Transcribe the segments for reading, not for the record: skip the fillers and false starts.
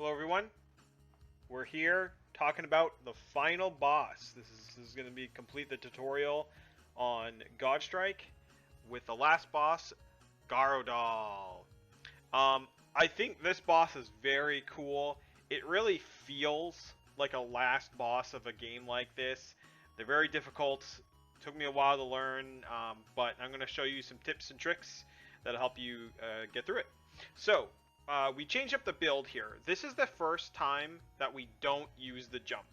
Hello everyone, we're here talking about the final boss. This is going to be complete the tutorial on Godstrike with the last boss, Garodal. I think this boss is very cool. It really feels like a last boss of a game like this. They're very difficult. Took me a while to learn, but I'm going to show you some tips and tricks that'll help you get through it. So, we changed up the build here. This is the first time that we don't use the jump.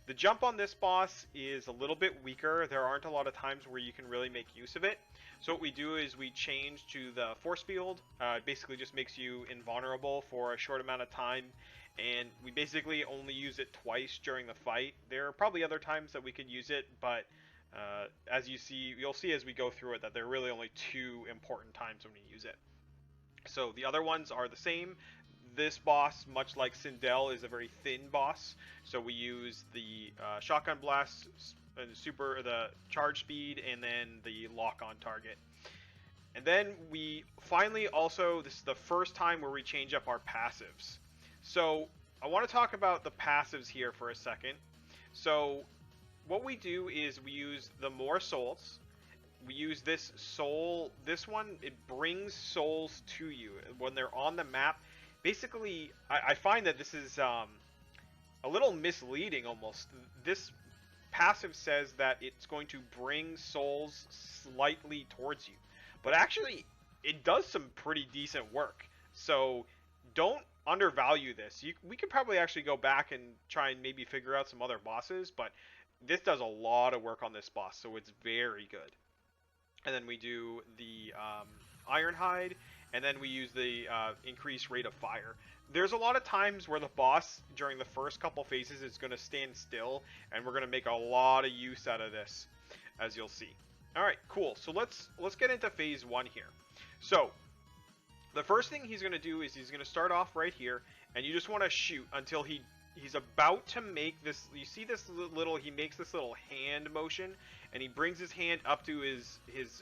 The jump on this boss is a little bit weaker. There aren't a lot of times where you can really make use of it. So what we do is we change to the force field. It basically just makes you invulnerable for a short amount of time. And we basically only use it twice during the fight. There are probably other times that we could use it, but as you see, you'll see as we go through it that there are really only two important times when we use it. So the other ones are the same. This boss, much like Sindel, is a very thin boss. So we use the shotgun blast, the charge speed, and then the lock on target. And then we finally also, this is the first time where we change up our passives. So I want to talk about the passives here for a second. So what we do is we use the more souls. We use this soul, this one, it brings souls to you when they're on the map. Basically, I find that this is a little misleading almost. This passive says that it's going to bring souls slightly towards you. But actually, it does some pretty decent work. So don't undervalue this. We could probably actually go back and try and maybe figure out some other bosses, but this does a lot of work on this boss, so it's very good. And then we do the Ironhide, and then we use the increased rate of fire. There's a lot of times where the boss, during the first couple phases, is going to stand still, and we're going to make a lot of use out of this, as you'll see. Alright, cool. So let's get into phase 1 here. So, the first thing he's going to do is he's going to start off right here, and you just want to shoot until he's about to make this. You see this little, he makes this little hand motion, and he brings his hand up to his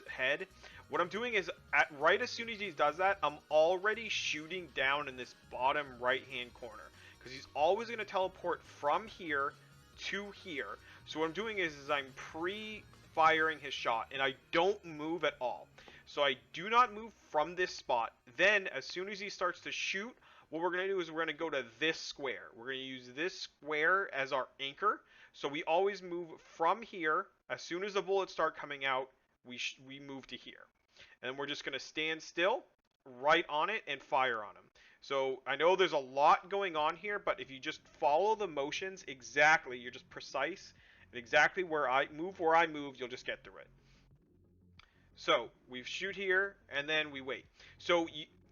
head. What I'm doing is, right as soon as he does that, I'm already shooting down in this bottom right hand corner, because he's always going to teleport from here to here. So what I'm doing is I'm pre-firing his shot, and I don't move at all. So I do not move from this spot. Then as soon as he starts to shoot, what we're going to do is we're going to go to this square. We're going to use this square as our anchor. So we always move from here. As soon as the bullets start coming out, we move to here. And then we're just going to stand still, right on it, and fire on him. So I know there's a lot going on here, but if you just follow the motions exactly, you're just precise, and exactly where I move, you'll just get through it. So we shoot here, and then we wait. So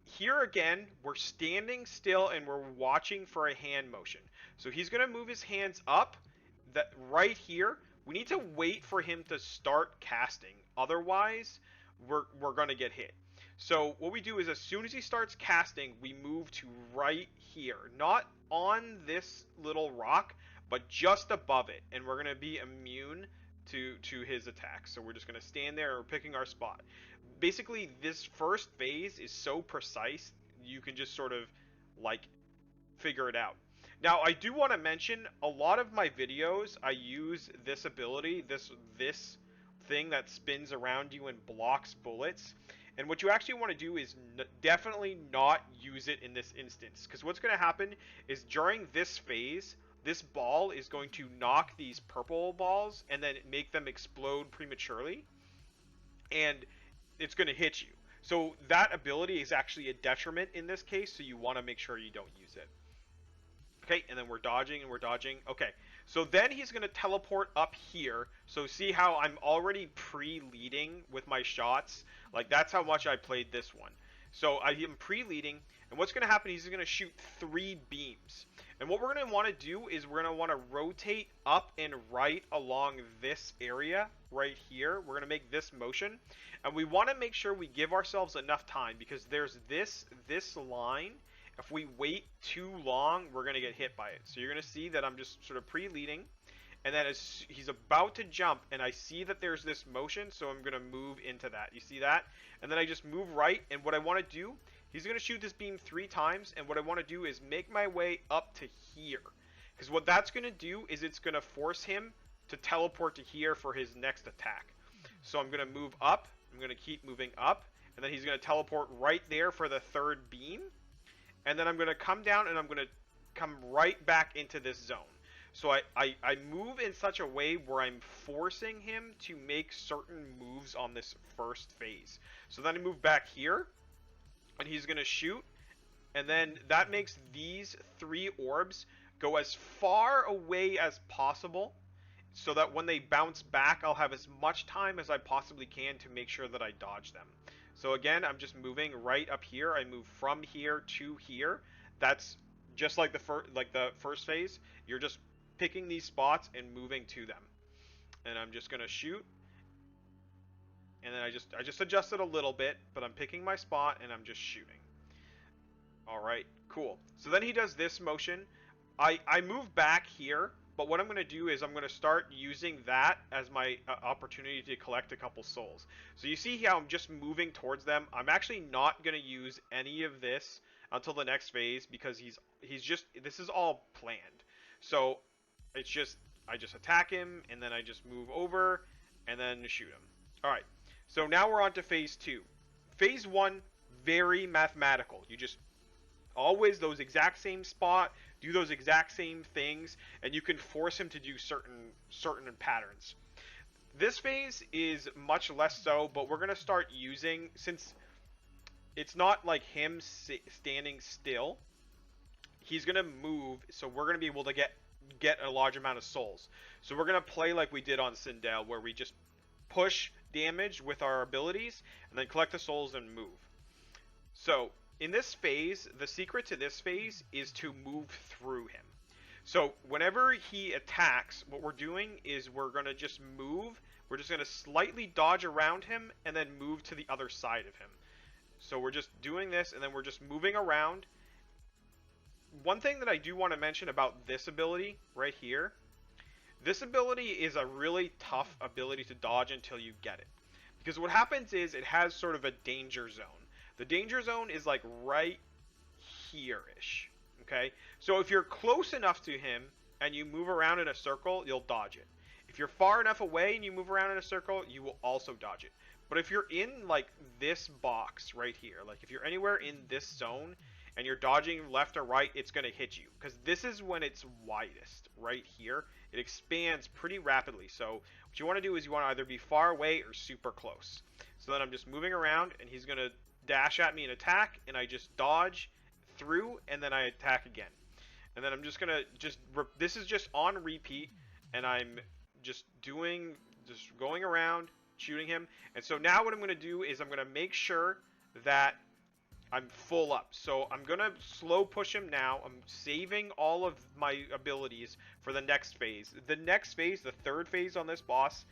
here again, we're standing still and we're watching for a hand motion. So he's going to move his hands up, that right here. We need to wait for him to start casting. Otherwise, we're going to get hit. So what we do is as soon as he starts casting, we move to right here. Not on this little rock, but just above it. And we're going to be immune to his attacks. So we're just going to stand there and we're picking our spot. Basically, this first phase is so precise, you can just sort of like figure it out. Now, I do want to mention a lot of my videos, I use this ability, this thing that spins around you and blocks bullets. And what you actually want to do is definitely not use it in this instance, because what's going to happen is during this phase, this ball is going to knock these purple balls and then make them explode prematurely, and it's going to hit you. So that ability is actually a detriment in this case, so you want to make sure you don't use it. Okay, and then we're dodging and we're dodging. Okay, so then he's going to teleport up here. So see how I'm already pre-leading with my shots? Like, that's how much I played this one. So I am pre-leading, and what's going to happen is he's going to shoot 3 beams. And what we're going to want to do is we're going to want to rotate up and right along this area right here. We're going to make this motion, and we want to make sure we give ourselves enough time, because there's this line. If we wait too long, we're going to get hit by it. So you're going to see that I'm just sort of pre-leading, and then as he's about to jump, and I see that there's this motion, so I'm going to move into that. You see that? And then I just move right, and what I want to do, He's going to shoot this beam 3 times, and what I want to do is make my way up to here. Because what that's going to do is it's going to force him to teleport to here for his next attack. So I'm going to move up, I'm going to keep moving up, and then he's going to teleport right there for the 3rd beam. And then I'm going to come down and I'm going to come right back into this zone. So I move in such a way where I'm forcing him to make certain moves on this first phase. So then I move back here, and he's going to shoot, and then that makes these 3 orbs go as far away as possible, so that when they bounce back, I'll have as much time as I possibly can to make sure that I dodge them. So again, I'm just moving right up here. I move from here to here. That's just like the first phase. You're just picking these spots and moving to them. And I'm just gonna shoot. And then I just adjust it a little bit, but I'm picking my spot and I'm just shooting. Alright, cool. So then he does this motion. I move back here, but what I'm going to do is I'm going to start using that as my opportunity to collect a couple souls. So you see how I'm just moving towards them. I'm actually not going to use any of this until the next phase, because this is all planned. So it's just, I just attack him, and then I just move over, and then shoot him. Alright, so now we're on to phase 2. Phase 1, very mathematical. You just always those exact same spot, do those exact same things, and you can force him to do certain patterns. This phase is much less so, but we're going to start using, since it's not like him standing still, he's going to move, so we're going to be able to get a large amount of souls. So we're going to play like we did on Sindel, where we just push damage with our abilities, and then collect the souls and move. So in this phase, the secret to this phase is to move through him. So whenever he attacks, what we're doing is we're going to just move. We're just going to slightly dodge around him and then move to the other side of him. So we're just doing this, and then we're just moving around. One thing that I do want to mention about this ability right here, this ability is a really tough ability to dodge until you get it. Because what happens is it has sort of a danger zone. The danger zone is like right here-ish, okay? So if you're close enough to him and you move around in a circle, you'll dodge it. If you're far enough away and you move around in a circle, you will also dodge it. But if you're in like this box right here, like if you're anywhere in this zone and you're dodging left or right, it's going to hit you. Because this is when it's widest, right here. It expands pretty rapidly. So what you want to do is you want to either be far away or super close. So then I'm just moving around, and he's going to dash at me and attack, and I just dodge through, and then I attack again. And then I'm just gonna this is just on repeat, and I'm just going around shooting him. And so now what I'm gonna do is I'm gonna make sure that I'm full up. So I'm gonna slow push him now. I'm saving all of my abilities for the next phase. The next phase, the 3rd phase on this boss,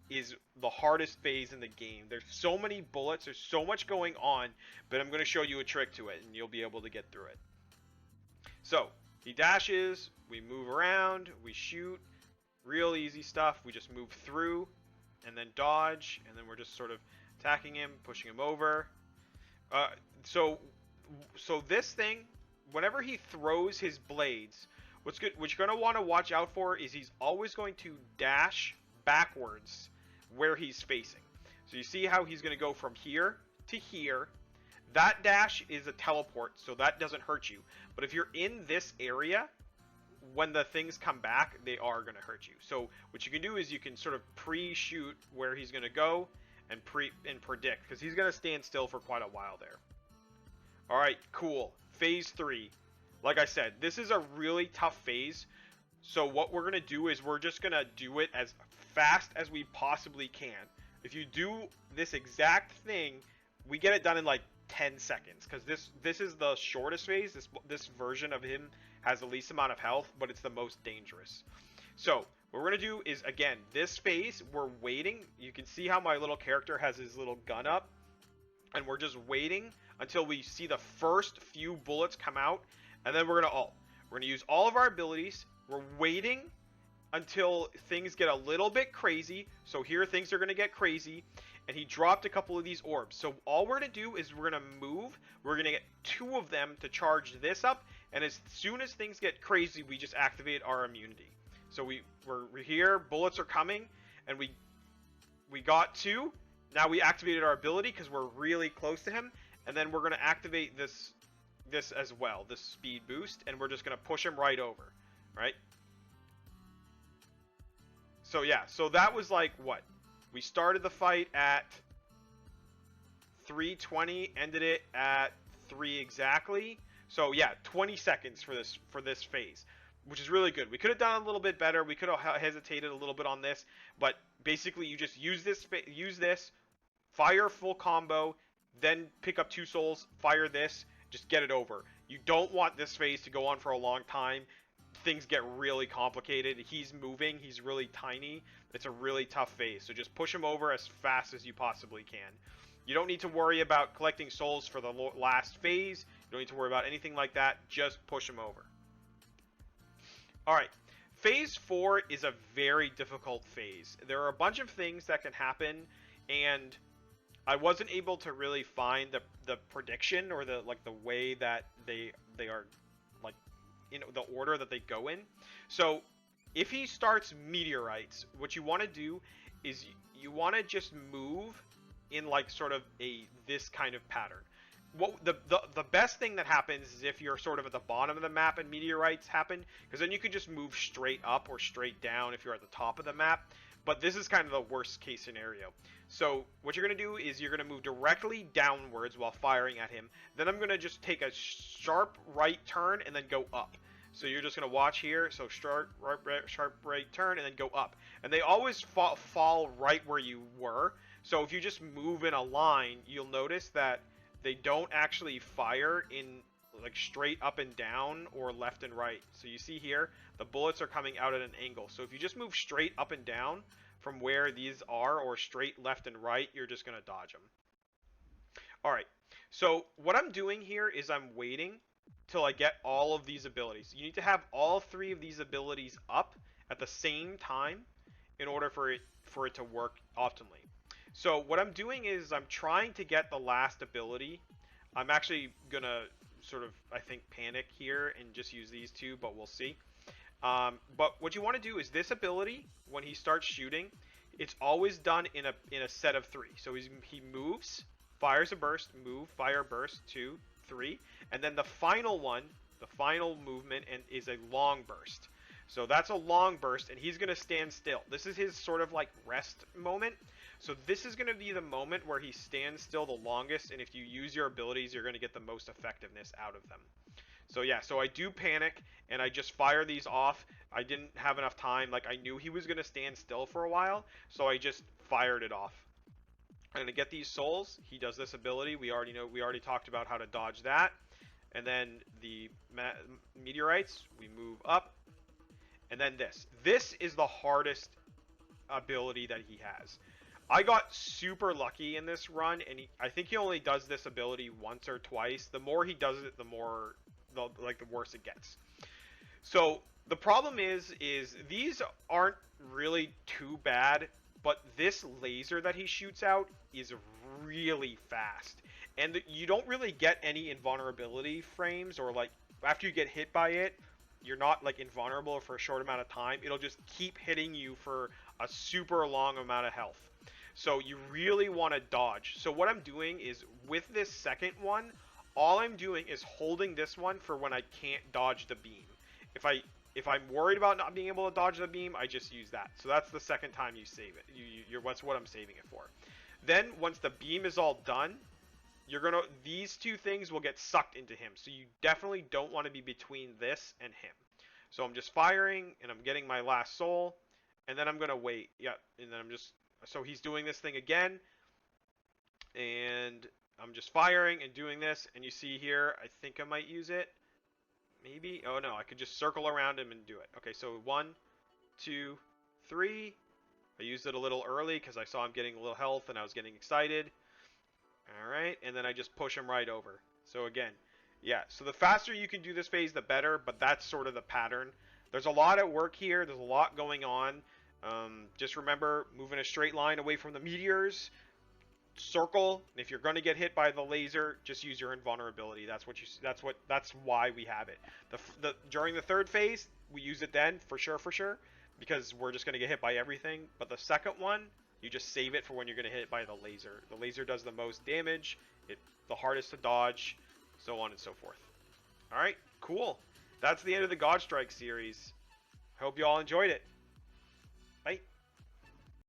is the hardest phase in the game. There's so many bullets, there's so much going on, but I'm going to show you a trick to it, and you'll be able to get through it. So, he dashes, we move around, we shoot, real easy stuff. We just move through, and then dodge, and then we're just sort of attacking him, pushing him over. So this thing, whenever he throws his blades, what you're going to want to watch out for is he's always going to dash backwards where he's facing. So you see how he's going to go from here to here. That dash is a teleport, so that doesn't hurt you. But if you're in this area, when the things come back, they are going to hurt you. So what you can do is you can sort of pre-shoot where he's going to go and predict, because he's going to stand still for quite a while there. Alright, cool. Phase 3. Like I said, this is a really tough phase. So what we're going to do is we're just going to do it as fast as we possibly can. If you do this exact thing, we get it done in like 10 seconds. Because this is the shortest phase. This version of him has the least amount of health, but it's the most dangerous. So what we're going to do is, again, this phase, we're waiting. You can see how my little character has his little gun up. And we're just waiting until we see the first few bullets come out. And then we're going to ult. We're going to use all of our abilities. We're waiting, until things get a little bit crazy. So here things are going to get crazy. And he dropped a couple of these orbs. So all we're going to do is we're going to move. We're going to get 2 of them to charge this up. And as soon as things get crazy, we just activate our immunity. So we're here. Bullets are coming. And we got 2. Now we activated our ability because we're really close to him. And then we're going to activate this as well, this speed boost. And we're just going to push him right over. Right? So yeah, so that was like what? We started the fight at 3:20, ended it at 3 exactly. So yeah, 20 seconds for this phase, which is really good. We could have done a little bit better. We could have hesitated a little bit on this, but basically you just use this, fire full combo, then pick up 2 souls, fire this, just get it over. You don't want this phase to go on for a long time. Things get really complicated. He's moving. He's really tiny. It's a really tough phase. So just push him over as fast as you possibly can. You don't need to worry about collecting souls for the last phase. You don't need to worry about anything like that. Just push him over. Alright. Phase 4 is a very difficult phase. There are a bunch of things that can happen, and I wasn't able to really find the prediction or the way that they are, like, you know, the order that they go in. So if he starts meteorites, what you want to do is you want to just move in like sort of this kind of pattern. What the best thing that happens is if you're sort of at the bottom of the map and meteorites happen, because then you can just move straight up or straight down if you're at the top of the map. But this is kind of the worst case scenario. So what you're going to do is you're going to move directly downwards while firing at him. Then I'm going to just take a sharp right turn and then go up. So you're just going to watch here. So sharp right turn and then go up. And they always fall right where you were. So if you just move in a line, you'll notice that they don't actually fire in like straight up and down or left and right. So you see here, the bullets are coming out at an angle. So if you just move straight up and down from where these are, or straight left and right, you're just going to dodge them. Alright, so what I'm doing here is I'm waiting till I get all of these abilities. You need to have all 3 of these abilities up at the same time in order for it to work optimally. So what I'm doing is I'm trying to get the last ability. I'm actually going to sort of, I think, panic here and just use these 2, but we'll see. But what you want to do is this ability, when he starts shooting, it's always done in a set of 3. So he moves, fires a burst, move, fire, burst, 2, 3, and then the final one, the final movement, and is a long burst. So that's a long burst, and he's going to stand still. This is his sort of like rest moment. So this is going to be the moment where he stands still the longest, and if you use your abilities, you're going to get the most effectiveness out of them. So yeah, so I do panic, and I just fire these off. I didn't have enough time. Like, I knew he was going to stand still for a while, so I just fired it off. I'm going to get these souls. He does this ability. We already talked about how to dodge that. And then the meteorites, we move up. And then this. This is the hardest ability that he has. I got super lucky in this run, and I think he only does this ability once or twice. The more he does it, the worse it gets. So the problem is these aren't really too bad, but this laser that he shoots out is really fast. And you don't really get any invulnerability frames, or like after you get hit by it, you're not like invulnerable for a short amount of time. It'll just keep hitting you for a super long amount of health. So you really want to dodge. So what I'm doing is with this second one, all I'm doing is holding this one for when I can't dodge the beam. If I'm worried about not being able to dodge the beam, I just use that. So that's the second time you save it. That's what I'm saving it for. Then once the beam is all done, these 2 things will get sucked into him. So you definitely don't want to be between this and him. So I'm just firing, and I'm getting my last soul, and then I'm going to wait. Yeah, and then so he's doing this thing again, and I'm just firing and doing this, and you see here, I think I might use it. Maybe. Oh no, I could just circle around him and do it. Okay, so 1, 2, 3. I used it a little early because I saw him getting a little health and I was getting excited. Alright, and then I just push him right over. So again, yeah, so the faster you can do this phase, the better, but that's sort of the pattern. There's a lot at work here. There's a lot going on. Just remember, move in a straight line away from the meteors. Circle. And if you're going to get hit by the laser, just use your invulnerability. That's why we have it. During the third phase, we use it then for sure, because we're just going to get hit by everything. But the second one, you just save it for when you're going to hit by the laser. The laser does the most damage. It's the hardest to dodge, so on and so forth. All right, cool. That's the end of the Godstrike series. I hope you all enjoyed it. Bye.